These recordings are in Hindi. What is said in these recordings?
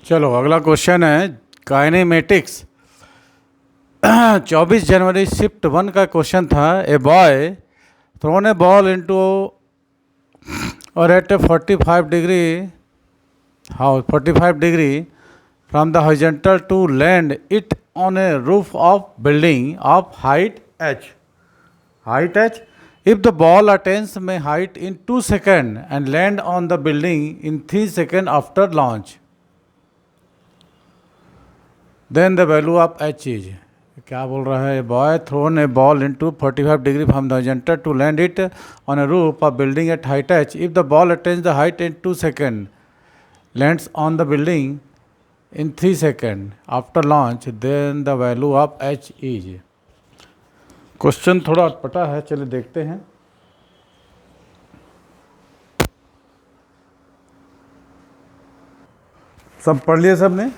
चलो अगला क्वेश्चन है काइनेमेटिक्स। 24 जनवरी शिफ्ट 1 का क्वेश्चन था। A boy thrown a ball into और at a 45 degree 45 degree from the horizontal to land it on a roof of building of height h. If the ball attains may height in 2 seconds and land on the building in 3 seconds after launch, then the value of h is। क्या बोल रहा है? Boy thrown a ball into 45 degree from the horizontal to land it on a roof of building at height h. If the ball attains the height in 2 seconds, lands on the building in 3 seconds after launch, then the value of h is। Question थोड़ा अटपटा है, चलिए देखते हैं। सब पढ़ लिए सबने?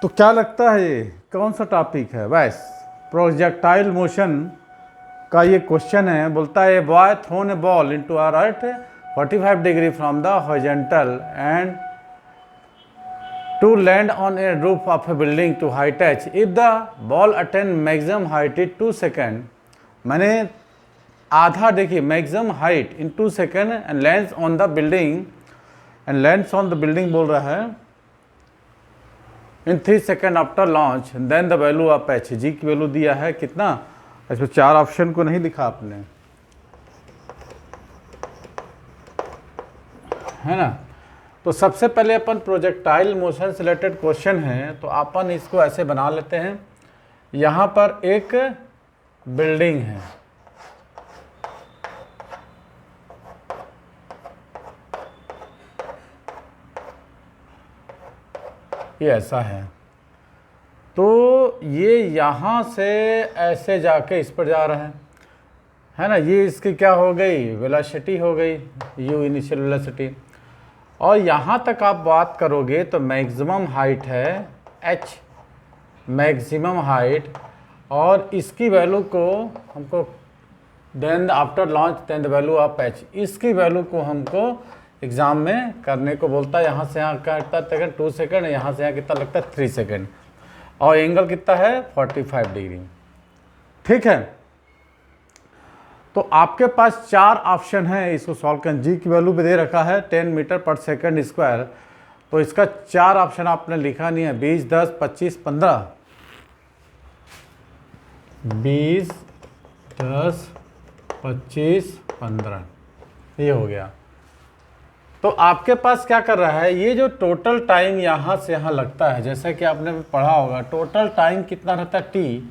तो क्या लगता है ये कौन सा टॉपिक है? बस प्रोजेक्टाइल मोशन का ये क्वेश्चन है। बोलता है boy thrown a ball into earth 45 degree from the horizontal and to land on a roof of a building to height h. If the ball attain maximum height in 2 seconds, मैंने आधा देखिए maximum height in 2 seconds and lands on the building बोल रहा है in 3 seconds after launch, then the value of h। जी की वैल्यू दिया है कितना? इसमें 4 ऑप्शन को नहीं लिखा आपने, है ना। तो सबसे पहले अपन प्रोजेक्टाइल मोशन से रिलेटेड क्वेश्चन है तो अपन इसको ऐसे बना लेते हैं। यहाँ पर एक बिल्डिंग है, ये ऐसा है, तो ये यहाँ से ऐसे जाके इस पर जा रहा है ना। ये इसकी क्या हो गई? वेलोसिटी हो गई, u इनिशियल वेलोसिटी। और यहाँ तक आप बात करोगे तो मैक्सिमम हाइट है h, मैक्सिमम हाइट, और इसकी वैल्यू को हमको then after launch then the value of h, इसकी वैल्यू को हमको एग्ज़ाम में करने को बोलता है। यहाँ से यहाँ का कितना सेकेंड? 2 सेकेंड। यहाँ से यहाँ कितना लगता है? 3 सेकेंड। और एंगल कितना है? 45 डिग्री। ठीक है, तो आपके पास 4 ऑप्शन है इसको सॉल्व करने। जी की वैल्यू भी दे रखा है 10 मीटर पर सेकंड स्क्वायर, तो इसका 4 ऑप्शन आपने लिखा नहीं है। 20, 10, 25, 15। 20, 10, 25, 15 ये हो गया। तो आपके पास क्या कर रहा है? ये जो टोटल टाइम यहाँ से यहाँ लगता है, जैसा कि आपने पढ़ा होगा टोटल टाइम कितना रहता है? t।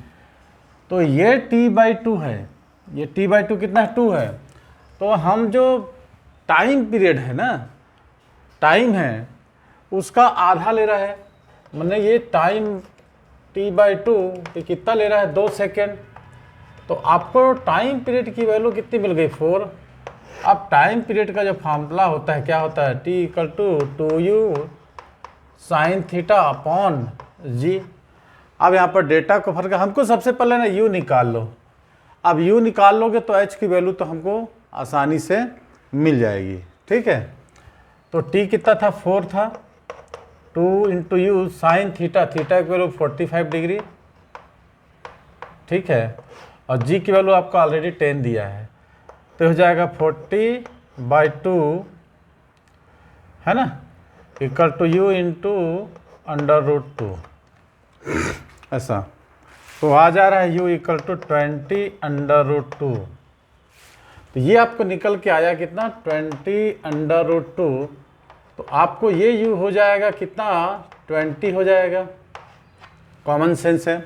तो ये t/2 है, ये t/2 कितना है? 2 है। तो हम जो टाइम पीरियड है ना, टाइम है उसका आधा ले रहा है। मैंने ये टाइम t/2 ये कितना ले रहा है? 2 सेकेंड। तो आपको टाइम पीरियड की वैल्यू कितनी मिल गई? 4। अब टाइम पीरियड का जो फार्मूला होता है क्या होता है? t = 2u sin theta upon g। अब यहाँ पर डेटा को फर्क, हमको सबसे पहले ना u निकाल लो। अब u निकाल लोगे तो h की वैल्यू तो हमको आसानी से मिल जाएगी। ठीक है, तो t कितना था? 4 था। 2 × u sin थीटा, थीटा की वैल्यू 45 डिग्री। ठीक है, और g की वैल्यू आपको ऑलरेडी 10 दिया है, तो हो जाएगा 40/2, है ना, इक्वल टू u × √2 ऐसा। तो आ जा रहा है u = 20/√2। तो ये आपको निकल के आया कितना? 20/√2। तो आपको ये u हो जाएगा कितना? 20 हो जाएगा। कॉमन सेंस है।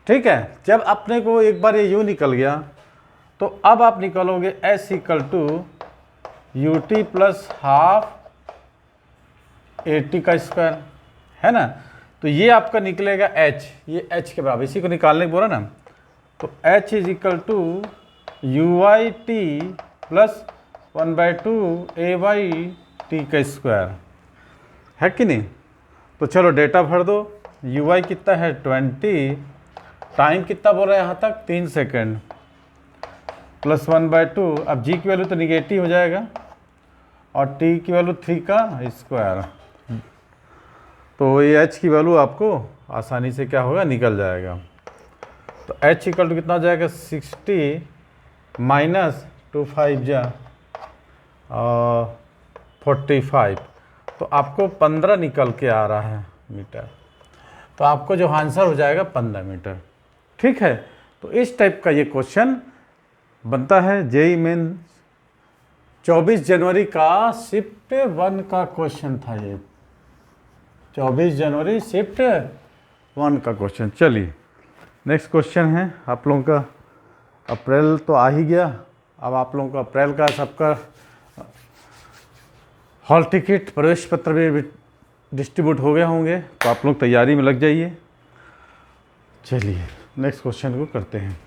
ठीक है, जब अपने को एक बार ये u निकल गया तो अब आप निकलोगे s = ut + ½ AT का स्क्वायर, है ना। तो ये आपका निकलेगा h, ये h के बराबर, इसी को निकालने को बोला ना। तो h = uyt + 1/2 ayt का स्क्वायर, है कि नहीं। तो चलो डेटा भर दो। ui कितना है? 20। टाइम कितना बोल रहा है यहाँ तक? 3 सेकेंड + 1/2। अब g की वैल्यू तो निगेटिव हो जाएगा और t की वैल्यू 3 का स्क्वायर। तो ये एच की वैल्यू आपको आसानी से क्या होगा, निकल जाएगा। तो एच इक्वल टू कितना हो जाएगा, 60 माइनस 2 5 जा 45, तो आपको 15 निकल के आ रहा है मीटर। तो आपको जो आंसर हो जाएगा 15 मीटर। ठीक है, तो इस टाइप का ये क्वेश्चन बनता है जेईई मेन 24 जनवरी का शिफ्ट 1 का क्वेश्चन था ये, 24 जनवरी शिफ्ट 1 का क्वेश्चन। चलिए नेक्स्ट क्वेश्चन है आप लोगों का, अप्रैल तो आ ही गया, अब आप लोगों का अप्रैल का सबका हॉल टिकट प्रवेश पत्र भी डिस्ट्रीब्यूट हो गए होंगे, तो आप लोग तैयारी में लग जाइए। चलिए नेक्स्ट क्वेश्चन को करते हैं।